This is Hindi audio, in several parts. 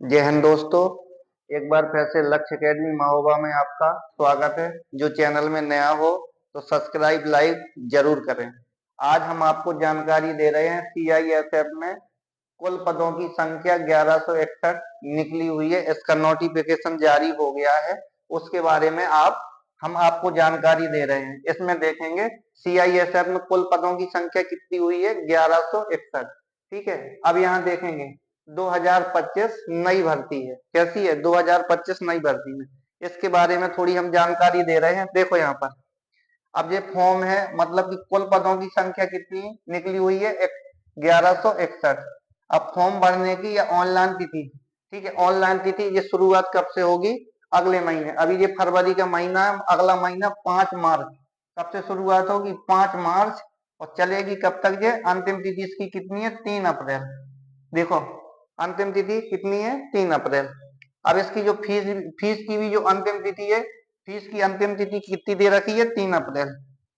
जय हिंद दोस्तों। एक बार फिर से लक्ष्य एकेडमी महोबा में आपका स्वागत है। जो चैनल में नया हो तो सब्सक्राइब लाइक जरूर करें। आज हम आपको जानकारी दे रहे हैं सीआईएसएफ में कुल पदों की संख्या 1161 निकली हुई है। इसका नोटिफिकेशन जारी हो गया है, उसके बारे में हम आपको जानकारी दे रहे हैं। इसमें देखेंगे सीआईएसएफ में कुल पदों की संख्या कितनी हुई है, 1161। ठीक है, अब यहाँ देखेंगे 2025 नई भर्ती है। कैसी है? 2025 नई भर्ती में इसके बारे में थोड़ी हम जानकारी दे रहे हैं। देखो यहाँ पर अब ये फॉर्म है, मतलब कि कुल पदों की संख्या कितनी निकली हुई है, 1161। अब फॉर्म भरने की या ऑनलाइन तिथि, ठीक है, ऑनलाइन तिथि ये शुरुआत कब से होगी? अगले महीने। अभी ये फरवरी का महीना है, अगला महीना 5 मार्च। कब से शुरुआत होगी? 5 मार्च। और चलेगी कब तक? ये अंतिम तिथि इसकी कितनी है? 3 अप्रैल। देखो अंतिम तिथि कितनी है? 3 अप्रैल। अब इसकी जो फीस फीस की भी जो अंतिम तिथि है, फीस की अंतिम तिथि कितनी दे रखी है? 3 अप्रैल।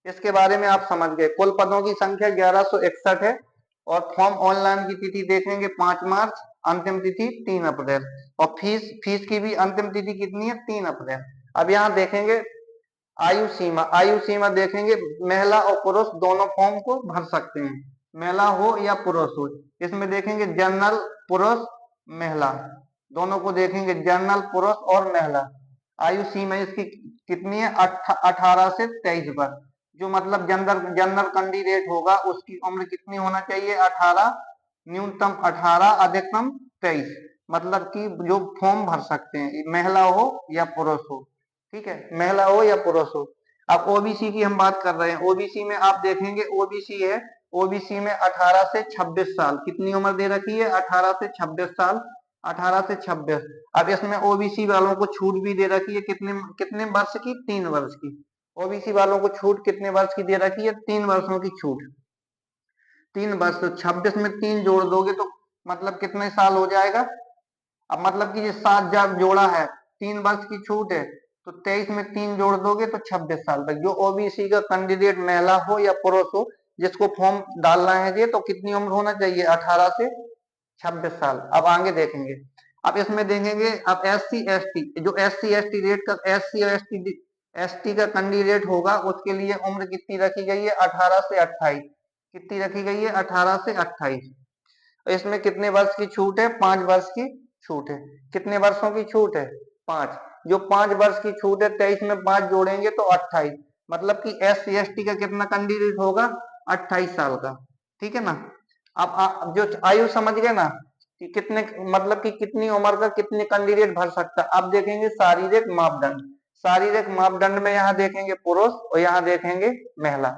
इसके बारे में आप समझ गए। कुल पदों की संख्या 1161 है और फॉर्म ऑनलाइन की तिथि देखेंगे 5 मार्च, अंतिम तिथि 3 अप्रैल। और फीस फीस की भी अंतिम तिथि कितनी है? 3 अप्रैल। अब यहाँ देखेंगे आयु सीमा देखेंगे, महिला और पुरुष दोनों फॉर्म को भर सकते हैं, महिला हो या पुरुष हो। इसमें देखेंगे जनरल पुरुष महिला दोनों को देखेंगे, जनरल पुरुष और महिला। आयु सीमा इसकी कितनी है? 18 से 23 वर्ष। जो मतलब जनरल जनरल कैंडिडेट होगा उसकी उम्र कितनी होना चाहिए? 18, न्यूनतम 18, अधिकतम 23। मतलब कि जो फॉर्म भर सकते हैं, महिला हो या पुरुष हो। ठीक है, महिला हो या पुरुष हो। अब ओबीसी की हम बात कर रहे हैं। ओबीसी में आप देखेंगे ओबीसी है, ओबीसी में 18 से 26 साल कितनी उम्र दे रखी है? 18 से 26 साल, 18 से 26। अब इसमें ओबीसी वालों को छूट भी दे रखी है, कितने कितने वर्ष की? 3 वर्ष की। ओबीसी वालों को छूट कितने वर्ष की दे रखी है? 3 वर्षों की छूट। 3 वर्ष तो 26 में 3 जोड़ दोगे तो मतलब कितने साल हो जाएगा? अब मतलब कि ये 7 जब जोड़ा है, 3 वर्ष की छूट है, तो 23 में 3 जोड़ दोगे तो 26 साल तक। जो ओबीसी का कैंडिडेट महिला हो या पुरुष हो, जिसको फॉर्म डालना है ये, तो कितनी उम्र होना चाहिए? 18 से 26 साल। अब आगे देखेंगे, अब इसमें देखेंगे अब एससी एसटी, जो एससी एसटी रेट का एसटी का कैंडिडेट होगा उसके लिए उम्र कितनी रखी गई है? 18 से 28। कितनी रखी गई है? 18 से 28। इसमें कितने वर्ष की छूट है? 5 वर्ष की छूट है। कितने वर्षों की छूट है? 5। जो 5 वर्ष की छूट है, 23 में 5 जोड़ेंगे तो 28। मतलब कि एससी एसटी का कितना कैंडिडेट होगा? 28 साल का। ठीक है ना। अब जो आयु समझ गए ना कि कितने, मतलब कि कितनी उम्र का कितने कैंडिडेट भर सकता है। अब देखेंगे शारीरिक मापदंड। शारीरिक मापदंड में यहाँ देखेंगे पुरुष और यहाँ देखेंगे महिला।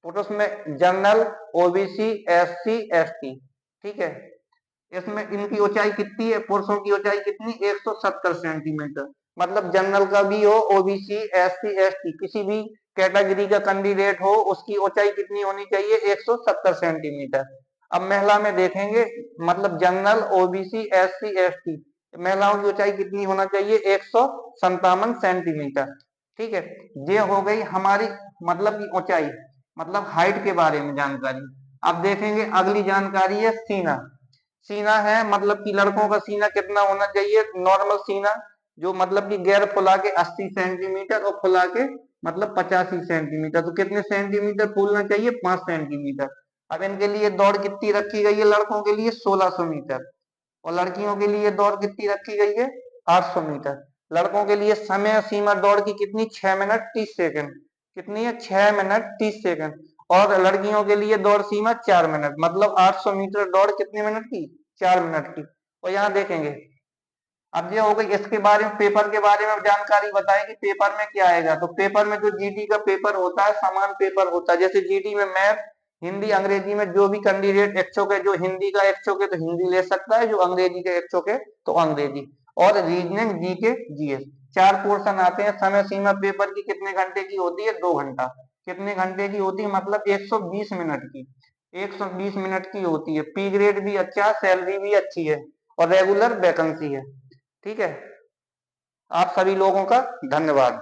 पुरुष में जनरल, ओबीसी, एससी, एसटी। ठीक है, इसमें इनकी ऊंचाई कितनी है? पुरुषों की ऊंचाई कितनी? 170 सेंटीमीटर। मतलब जनरल का भी हो, ओबीसी, एससी, एसटी, किसी भी कैटेगरी का कैंडिडेट हो, उसकी ऊंचाई कितनी होनी चाहिए? 170 सेंटीमीटर। अब महिला में देखेंगे, मतलब जनरल, ओबीसी, एससी, एसटी, महिलाओं की ऊंचाई कितनी होना चाहिए? 157 सेंटीमीटर। ठीक है, ये हो गई हमारी मतलब की ऊंचाई, मतलब हाइट के बारे में जानकारी। अब देखेंगे अगली जानकारी है सीना। सीना है, मतलब कि लड़कों का सीना कितना होना चाहिए? नॉर्मल सीना, जो मतलब कि गैर फुला के 80 सेंटीमीटर और फुला के मतलब 85 सेंटीमीटर। तो कितने सेंटीमीटर फूलना चाहिए? 5 सेंटीमीटर। अब इनके लिए दौड़ कितनी रखी गई है? लड़कों के लिए 1600 मीटर और लड़कियों के लिए दौड़ कितनी रखी गई है? 800 मीटर। लड़कों के लिए समय सीमा दौड़ की कितनी? 6 मिनट 30 सेकंड। कितनी है? 6 मिनट 30 सेकंड। और लड़कियों के लिए दौड़ सीमा 4 मिनट। मतलब 800 मीटर दौड़ कितने मिनट की? 4 मिनट की। और यहाँ देखेंगे, अब ये हो गई इसके बारे में, पेपर के बारे में जानकारी बताएं कि पेपर में क्या आएगा। तो पेपर में जो जीडी का पेपर होता है, समान पेपर होता है। जैसे जीडी में मैथ, हिंदी, अंग्रेजी में जो भी कैंडिडेट इच्छुक है, जो हिंदी का इच्छुक है तो हिंदी ले सकता है, जो अंग्रेजी का इच्छुक है तो अंग्रेजी। और रीजनिंग, जीके, जीएस, 4 पोर्शन आते हैं। समय सीमा पेपर की कितने घंटे की होती है? 2 घंटा। कितने घंटे की होती है? मतलब 120 मिनट की। 120 मिनट की होती है। पी ग्रेड भी अच्छा, सैलरी भी अच्छी है और रेगुलर वैकेंसी है। ठीक है, आप सभी लोगों का धन्यवाद।